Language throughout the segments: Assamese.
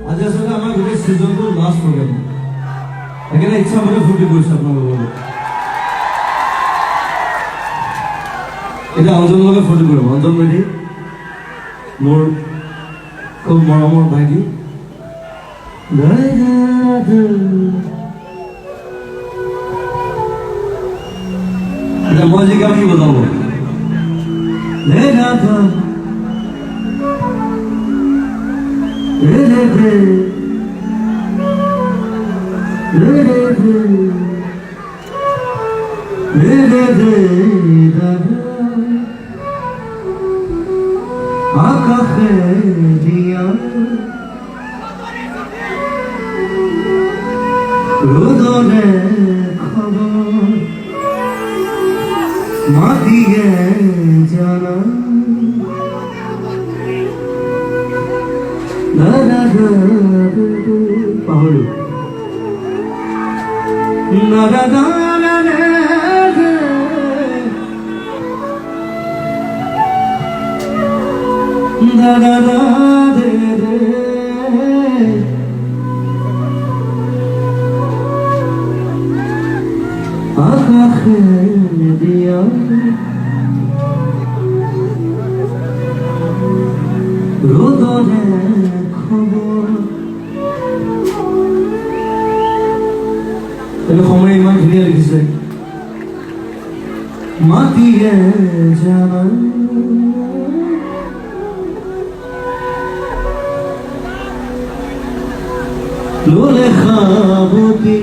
আজি আসলে আমাৰ গোটেই সিজনটো লাষ্ট প্ৰগ্ৰাম সেইকাৰণে ইচ্ছা মতে ফূৰ্তি কৰিছোঁ আপোনালোকৰ লগত এতিয়া অঞ্জনৰ লগত ফূৰ্তি কৰিম অঞ্জন মেধি মোৰ খুব মৰমৰ ভাইটি এতিয়া মই যি গান কি বজাব আকাশে দিয়া ৰোদনে খবৰ মাতিয়ে জানা পাহৰি আকাশে দিয়া ৰোদনে খবৰ সময় ইমান ধুনীয়া লিখিছে মাতিয়ে জানা লোলে খাবতি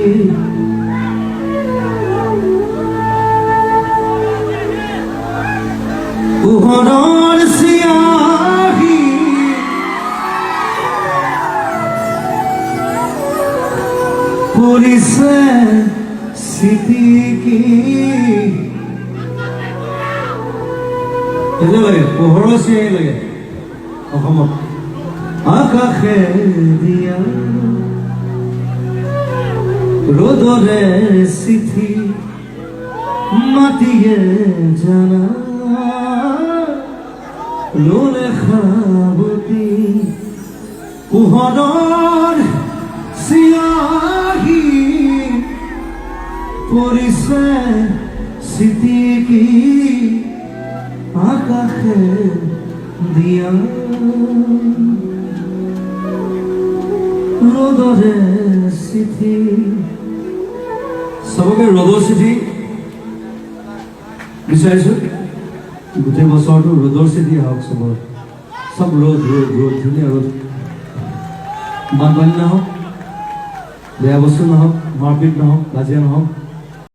পোহৰৰ চিয়াহী পৰিছে চিটিকি এনে লাগে পোহৰৰ চিয়াহী লাগে অসমত আকাশে দিয়া ৰোদৰে চিঠি মাতিয়ে জানা লোলে খাবতি পোহৰৰ চিয়াহী পৰিছে চিটিকি আকাশে দিয়া ৰোদৰে চিঠি সবকে ৰ'দৰ চিঠি বিচাৰিছোঁ গোটেই বছৰটো ৰ'দৰ চিঠি আহক চবৰ চব ৰ'দ ৰ'দ ৰ'দ ধুনীয়া ৰ'দ বানপানী নহওক বেয়া বস্তু নহওক মাৰপিট নহওক কাজিয়া নহওক